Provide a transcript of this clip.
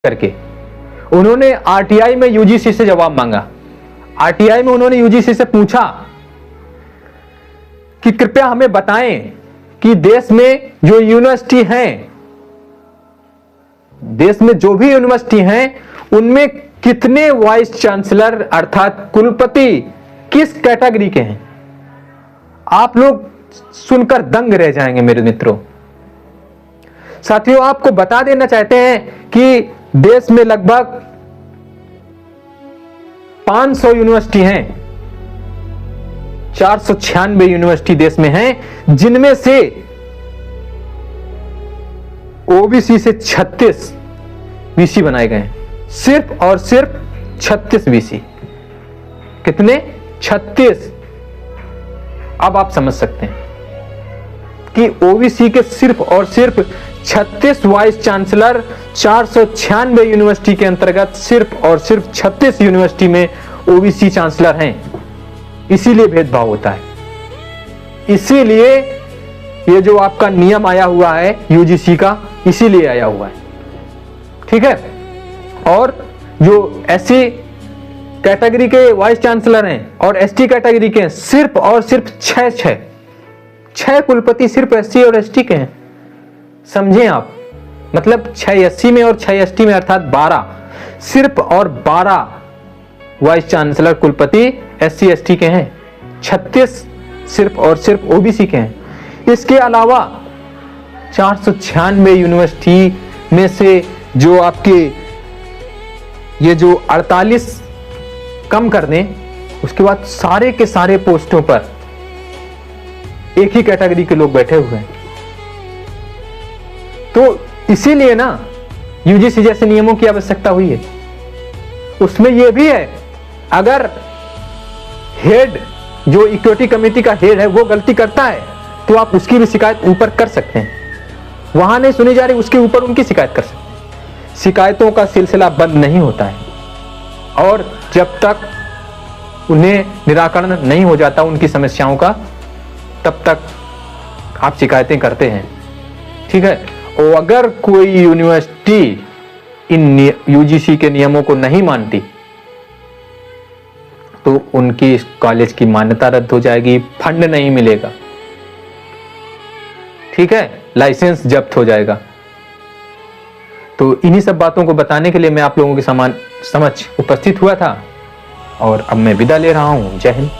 करके उन्होंने आरटीआई में यूजीसी से जवाब मांगा। आरटीआई में उन्होंने यूजीसी से पूछा कि कृपया हमें बताएं कि देश में जो यूनिवर्सिटी हैं, देश में जो भी यूनिवर्सिटी हैं उनमें कितने वाइस चांसलर अर्थात कुलपति किस कैटेगरी के हैं। आप लोग सुनकर दंग रह जाएंगे मेरे मित्रों। साथियों, आपको बता देना चाहते हैं कि देश में लगभग 500 यूनिवर्सिटी हैं, 496 यूनिवर्सिटी देश में हैं, जिनमें से ओबीसी से 36 वीसी बनाए गए हैं। सिर्फ और सिर्फ 36 वीसी। कितने? 36। अब आप समझ सकते हैं कि ओबीसी के सिर्फ और सिर्फ 36 वाइस चांसलर 496 यूनिवर्सिटी के अंतर्गत सिर्फ और सिर्फ 36 यूनिवर्सिटी में ओबीसी चांसलर हैं। इसीलिए भेदभाव होता है। इसीलिए ये जो आपका नियम आया हुआ है यूजीसी का, इसीलिए आया हुआ है। ठीक है। और जो एससी कैटेगरी के वाइस चांसलर हैं और एसटी कैटेगरी के हैं, सिर्फ और सिर्फ 6 कुलपति सिर्फ एससी और एसटी के हैं। समझें आप, मतलब 6 एससी में और 6 एसटी में अर्थात 12, सिर्फ और 12 वाइस चांसलर कुलपति एससी एसटी के हैं। 36 सिर्फ और सिर्फ ओबीसी के हैं। इसके अलावा 496 यूनिवर्सिटी में से जो आपके ये जो 48 कम कर दें, उसके बाद सारे के सारे पोस्टों पर एक ही कैटेगरी के लोग बैठे हुए हैं। तो इसीलिए ना यूजीसी जैसे नियमों की आवश्यकता हुई है। उसमें यह भी है, अगर हेड जो इक्विटी कमेटी का हेड है वो गलती करता है तो आप उसकी भी शिकायत ऊपर कर सकते हैं। वहां नहीं सुनी जा रही, उसके ऊपर उनकी शिकायत कर सकते हैं। शिकायतों का सिलसिला बंद नहीं होता है और जब तक उन्हें निराकरण नहीं हो जाता उनकी समस्याओं का, तब तक आप शिकायतें करते हैं। ठीक है। और अगर कोई यूनिवर्सिटी इन यूजीसी के नियमों को नहीं मानती तो उनकी इस कॉलेज की मान्यता रद्द हो जाएगी, फंड नहीं मिलेगा। ठीक है। लाइसेंस जब्त हो जाएगा। तो इन्हीं सब बातों को बताने के लिए मैं आप लोगों के समक्ष उपस्थित हुआ था और अब मैं विदा ले रहा हूं। जय हिंद।